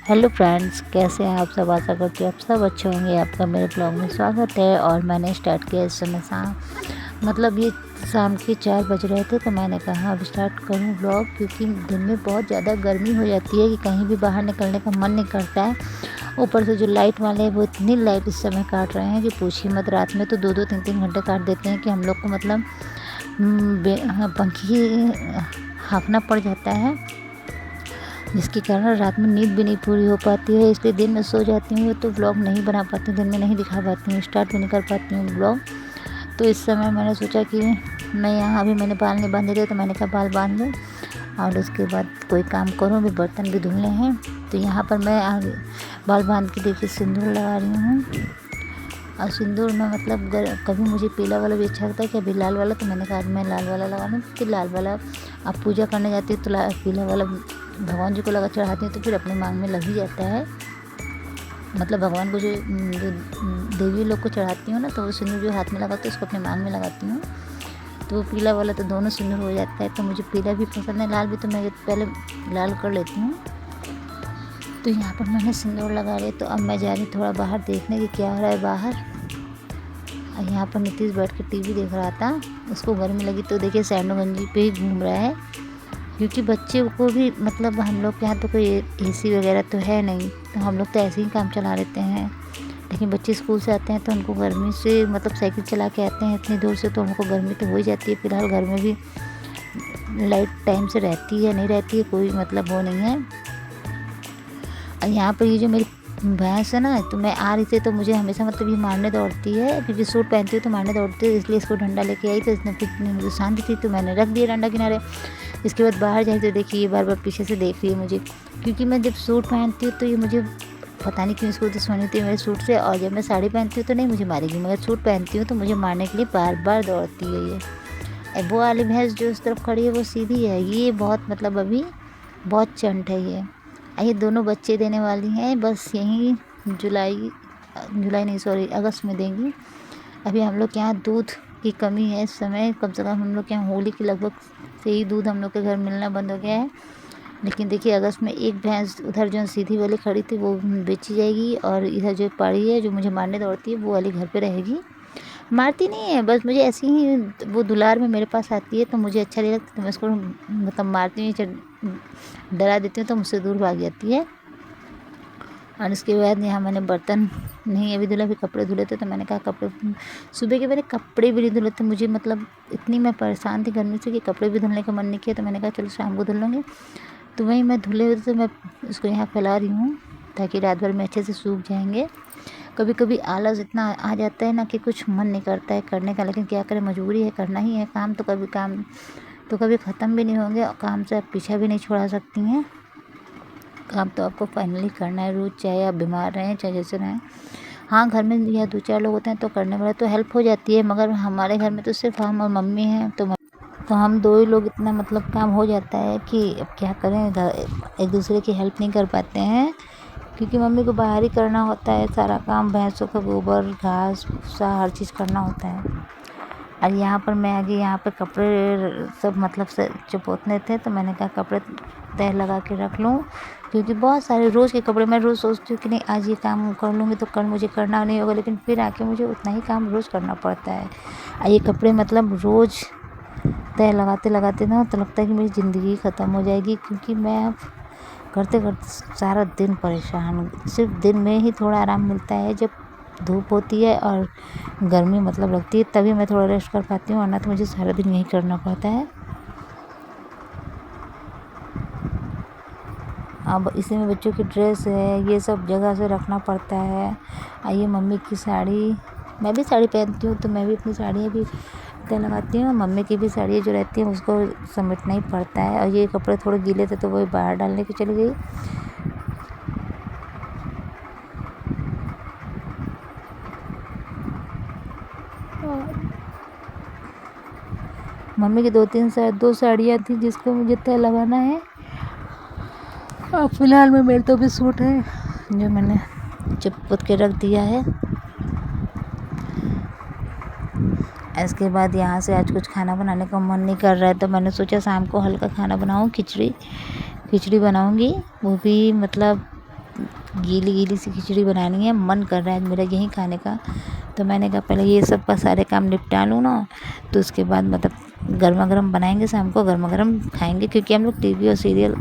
Hello friends, कैसे हैं आप सब। आशा करती हूँ आप सब अच्छे होंगे। आपका मेरे ब्लॉग में स्वागत है। और मैंने स्टार्ट किया इस समय ये शाम के 4 बज रहे थे, तो मैंने कहा अब स्टार्ट करूँ ब्लॉग, क्योंकि दिन में बहुत ज़्यादा गर्मी हो जाती है कि कहीं भी बाहर निकलने का मन नहीं करता है। ऊपर से जो लाइट वाले हैं वो इतनी लाइट इस समय काट रहे हैं कि पूछिए मत। रात में तो 2-2 3-3 घंटे काट देते हैं कि हम लोग को पंखी हाँकना पड़ जाता है, जिसके कारण रात में नींद भी नहीं पूरी हो पाती है। इसलिए दिन में सो जाती हूँ तो व्लॉग नहीं बना पाती हूँ, दिन में नहीं दिखा पाती हूँ, स्टार्ट भी नहीं कर पाती हूँ व्लॉग। तो इस समय मैंने सोचा कि मैं यहाँ अभी मैंने बाल नहीं बांधे थे, तो मैंने कहा बाल बांध लूँ और उसके बाद कोई काम करूँ। अभी बर्तन भी धुलने हैं, तो यहाँ पर मैं आगे बाल बांध के देखिए सिंदूर लगा रही हूँ। और सिंदूर में कभी मुझे पीला वाला भी अच्छा लगता है कि अभी लाल वाला, तो मैंने कहा आज मैं लाल वाला लगा लूँ, क्योंकि लाल वाला आप पूजा करने जाती है तो पीला वाला भगवान जी को लगा चढ़ाती हैं तो फिर अपने मांग में लग ही जाता है। भगवान को जो देवी लोग को चढ़ाती हूँ ना, तो वो सिंदूर जो हाथ में लगाती है उसको अपने मांग में लगाती हूँ, तो वो पीला वाला तो दोनों सिंदूर हो जाता है। तो मुझे पीला भी पसंद है, लाल भी, तो मैं पहले लाल कर लेती हूँ। तो यहाँ पर मैंने सिंदूर लगा लिया, तो अब मैं जा रही थोड़ा बाहर देखने की क्या हो रहा है बाहर। और यहाँ पर नीतीश बैठ के टीवी देख रहा था, उसको गर्मी लगी तो देखिए सैंडो गंजी पे ही घूम रहा है, क्योंकि बच्चे को भी हम लोग के यहाँ तो कोई एसी वगैरह तो है नहीं, तो हम लोग तो ऐसे ही काम चला लेते हैं। लेकिन बच्चे स्कूल से आते हैं तो उनको गर्मी से साइकिल चला के आते हैं इतनी दूर से, तो उनको गर्मी तो हो ही जाती है। फिलहाल घर में भी लाइट टाइम से रहती है नहीं रहती है, कोई वो नहीं है। और यहाँ पर ये जो मेरी भैंस है ना, तो मैं आ रही थी तो मुझे हमेशा ये मारने दौड़ती है, क्योंकि सूट पहनती हूँ तो मारने दौड़ती है, इसलिए इसको डंडा लेके आई। तो इसने फिर मुझे शांति थी तो मैंने रख दिया डंडा किनारे। इसके बाद बाहर जाए तो देखिए ये बार बार पीछे से देख रही है मुझे, क्योंकि मैं जब सूट पहनती हूँ तो ये मुझे पता नहीं क्यों इसको दुश्मनी होती है मेरे सूट से। और जब मैं साड़ी पहनती हूँ तो नहीं मुझे मारेगी, मगर सूट पहनती हूँ तो मुझे मारने के लिए बार बार दौड़ती है ये। वो वाली भैंस जो उस तरफ खड़ी है वो सीधी है, ये बहुत अभी बहुत चंट है ये दोनों बच्चे देने वाली हैं, बस यहीं जुलाई नहीं सॉरी अगस्त में देंगी। अभी हम लोग के यहाँ दूध की कमी है इस समय, कम से कम हम लोग के यहाँ होली की लगभग से ही दूध हम लोग के घर मिलना बंद हो गया है। लेकिन देखिए अगस्त में एक भैंस उधर जो सीधी वाली खड़ी थी वो बेची जाएगी, और इधर जो पाड़ी है जो मुझे मारने दौड़ती है वो वाली घर पे रहेगी। मारती नहीं है, बस मुझे ऐसी ही वो दुलार में मेरे पास आती है तो मुझे अच्छा नहीं लगता, तो मैं उसको मारती हूँ, डरा देती हूँ तो मुझसे दूर भाग जाती है। और उसके बाद यहाँ मैंने बर्तन नहीं अभी धुला, फिर कपड़े धुले थे, तो मैंने कहा सुबह के मेरे कपड़े भी नहीं धुले थे। मुझे इतनी मैं परेशान थी गर्मी से कि कपड़े भी धुलने का मन नहीं किया, तो मैंने कहा चलो शाम को धुल लूँगी। तो वहीं मैं धुले हुए थे, मैं उसको यहाँ फैला रही हूँ ताकि रात भर में अच्छे से सूख जाएंगे। कभी कभी आलस इतना आ जाता है ना कि कुछ मन नहीं करता है करने का, लेकिन क्या करें, मजबूरी है, करना ही है काम। तो कभी ख़त्म भी नहीं होंगे, और काम से आप पीछा भी नहीं छुड़ा सकती हैं। काम तो आपको फाइनली करना है रोज़, चाहे आप बीमार रहें चाहे जैसे रहें। हाँ, घर में या 2-4 लोग होते हैं तो करने वाले तो हेल्प हो जाती है, मगर हमारे घर में तो सिर्फ हम और मम्मी हैं, तो हम 2 ही लोग इतना काम हो जाता है कि अब क्या करें, एक दूसरे की हेल्प नहीं कर पाते हैं, क्योंकि मम्मी को बाहर ही करना होता है सारा काम, भैंसों का गोबर घास भूसा हर चीज़ करना होता है। और यहाँ पर मैं आगे यहाँ पर कपड़े सब से जो पोतने थे, तो मैंने कहा कपड़े तह लगा के रख लूँ, क्योंकि बहुत सारे रोज़ के कपड़े, मैं रोज़ सोचती हूँ कि नहीं आज ये काम कर लूँगी तो कल मुझे करना नहीं होगा, लेकिन फिर आके मुझे उतना ही काम रोज़ करना पड़ता है। और ये कपड़े रोज़ तह लगाते लगाते ना तो लगता है कि मेरी ज़िंदगी ख़त्म हो जाएगी, क्योंकि मैं अब करते करते सारा दिन परेशान हूँ। सिर्फ दिन में ही थोड़ा आराम मिलता है, जब धूप होती है और गर्मी लगती है, तभी मैं थोड़ा रेस्ट कर पाती हूँ, वरना तो मुझे सारा दिन यही करना पड़ता है। अब इसी में बच्चों की ड्रेस है, ये सब जगह से रखना पड़ता है। ये मम्मी की साड़ी, मैं भी साड़ी पहनती हूँ तो मैं भी अपनी साड़ियाँ भी तय लगाती हूँ। मम्मी की भी साड़ियाँ जो रहती हैं उसको समेटना ही पड़ता है। और ये कपड़े थोड़े गीले थे तो वही बाहर डालने की चली गई। मम्मी की 2 साड़ियाँ थी जिसको मुझे तय लगाना है। और फिलहाल में मेरे तो भी सूट है जो मैंने चिपक के रख दिया है। इसके बाद यहाँ से आज कुछ खाना बनाने का मन नहीं कर रहा है, तो मैंने सोचा शाम को हल्का खाना बनाऊँ, खिचड़ी बनाऊँगी। वो भी गीली गीली सी खिचड़ी बनानी है, मन कर रहा है मेरा यही खाने का। तो मैंने कहा पहले ये सब का सारे काम निपटा लूँ ना, तो उसके बाद मतलब गर्मा गर्म बनाएंगे, शाम को गर्मा गर्म खाएंगे। क्योंकि हम लोग टीवी और सीरियल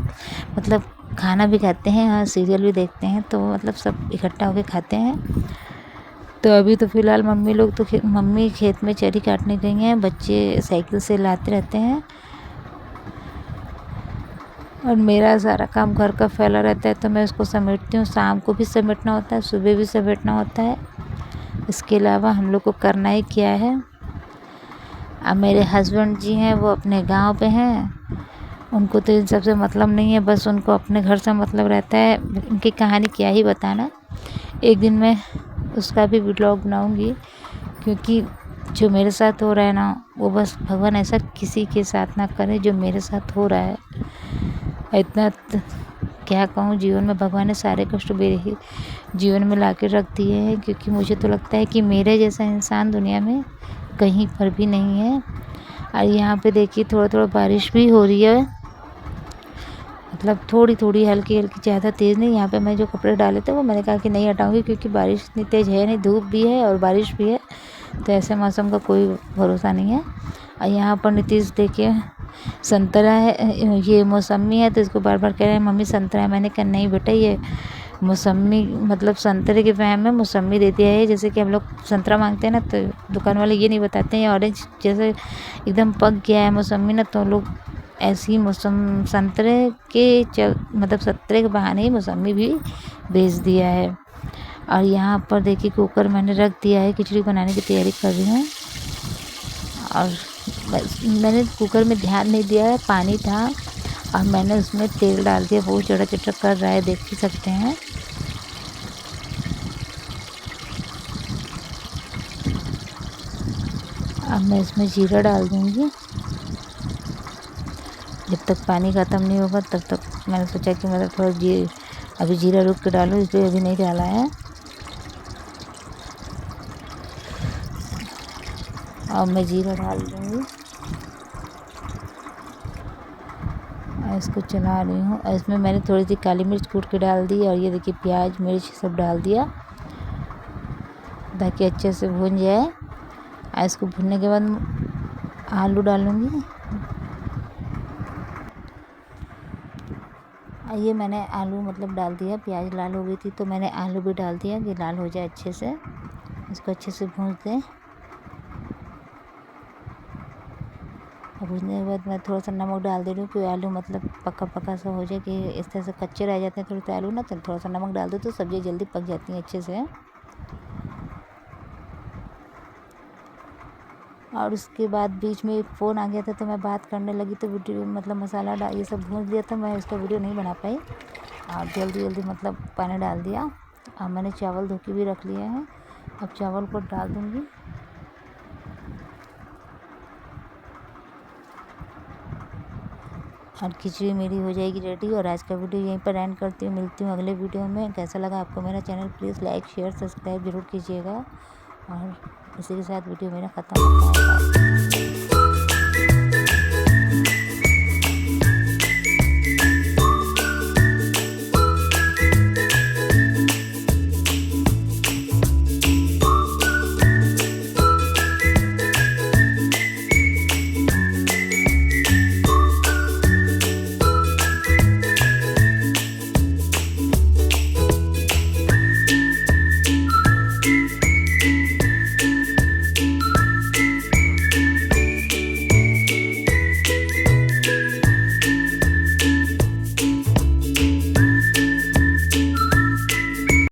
मतलब खाना भी खाते हैं और सीरियल भी देखते हैं, तो मतलब सब इकट्ठा होकर खाते हैं। तो अभी तो फ़िलहाल मम्मी लोग तो मम्मी खेत में चरी काटने गई हैं, बच्चे साइकिल से लाते रहते हैं और मेरा सारा काम घर का फैला रहता है, तो मैं उसको समेटती हूँ। शाम को भी समेटना होता है, सुबह भी समेटना होता है। इसके अलावा हम लोग को करना ही क्या है। अब मेरे हस्बैंड जी हैं, वो अपने गांव पे हैं, उनको तो इन सबसे मतलब नहीं है, बस उनको अपने घर से मतलब रहता है। उनकी कहानी क्या ही बताना, एक दिन मैं उसका भी व्लॉग बनाऊंगी। क्योंकि जो मेरे साथ हो रहा है ना, वो बस भगवान ऐसा किसी के साथ ना करे जो मेरे साथ हो रहा है। इतना क्या कहूँ, जीवन में भगवान ने सारे कष्ट मेरे ही जीवन में ला के रख दिए हैं। क्योंकि मुझे तो लगता है कि मेरे जैसा इंसान दुनिया में कहीं पर भी नहीं है। और यहाँ पे देखिए थोड़ा थोड़ा बारिश भी हो रही है, मतलब थोड़ी थोड़ी हल्की हल्की, ज़्यादा तेज़ नहीं। यहाँ पे मैं जो कपड़े डाले थे वो मैंने कहा कि नहीं हटाऊंगी, क्योंकि बारिश इतनी तेज़ है नहीं, धूप भी है और बारिश भी है, तो ऐसे मौसम का कोई भरोसा नहीं है। और यहाँ पर नीतीश देखिए संतरा है, ये मौसमी है, तो इसको बार बार कह रहे हैं मम्मी संतरा है। मैंने कहा नहीं बेटा, ये मौसमी मतलब संतरे के फैम में मौसमी दे दिया है। जैसे कि हम लोग संतरा मांगते हैं ना, तो दुकान वाले ये नहीं बताते हैं ऑरेंज जैसे एकदम पक गया है मौसमी ना, तो लोग ऐसी मौसम संतरे के मतलब संतरे के बहाने ही मौसमी भी बेच दिया है। और यहाँ पर देखिए कुकर मैंने रख दिया है, खिचड़ी बनाने की तैयारी कर रही हूँ। और मैंने कुकर में ध्यान नहीं दिया है, पानी था और मैंने उसमें तेल डाल दिया, बहुत चटा चटा कर रहा है, देख ही सकते हैं। अब मैं इसमें जीरा डाल दूँगी। जब तक पानी ख़त्म नहीं होगा तब तक मैंने सोचा कि मतलब थोड़ा अभी जीरा रुक के डालूँ, इसलिए अभी नहीं डाला है। अब मैं जीरा डाल दूँगी और इसको चला रही हूँ। और इसमें मैंने थोड़ी सी काली मिर्च कूट के डाल दी, और ये देखिए प्याज मिर्च सब डाल दिया ताकि अच्छे से भून जाए। और इसको भूनने के बाद आलू डालूँगी। ये मैंने आलू मतलब डाल दिया, प्याज लाल हो गई थी तो मैंने आलू भी डाल दिया कि लाल हो जाए अच्छे से। इसको अच्छे से भून दें। और भूनने के बाद मैं थोड़ा सा नमक डाल दे रही हूँ कि आलू मतलब पका पका सा हो जाए, कि इस तरह से कच्चे रह जाते हैं थोड़े से आलू ना, तो थोड़ा सा नमक डाल दो तो सब्ज़ी जल्दी पक जाती है अच्छे से। और उसके बाद बीच में एक फ़ोन आ गया था, तो मैं बात करने लगी तो वीडियो मतलब मसाला ये सब भून लिया था, मैं उसका वीडियो नहीं बना पाई और जल्दी जल्दी मतलब पानी डाल दिया। और मैंने चावल धो के भी रख लिया है, अब चावल को डाल दूँगी। और खिचड़ी मेरी हो जाएगी रेडी। और आज का वीडियो यहीं पर एंड करती हूँ, मिलती हूँ अगले वीडियो में। कैसा लगा आपको मेरा channel, please like share subscribe ज़रूर कीजिएगा। और इसी के साथ वीडियो मेरा ख़त्म होता है।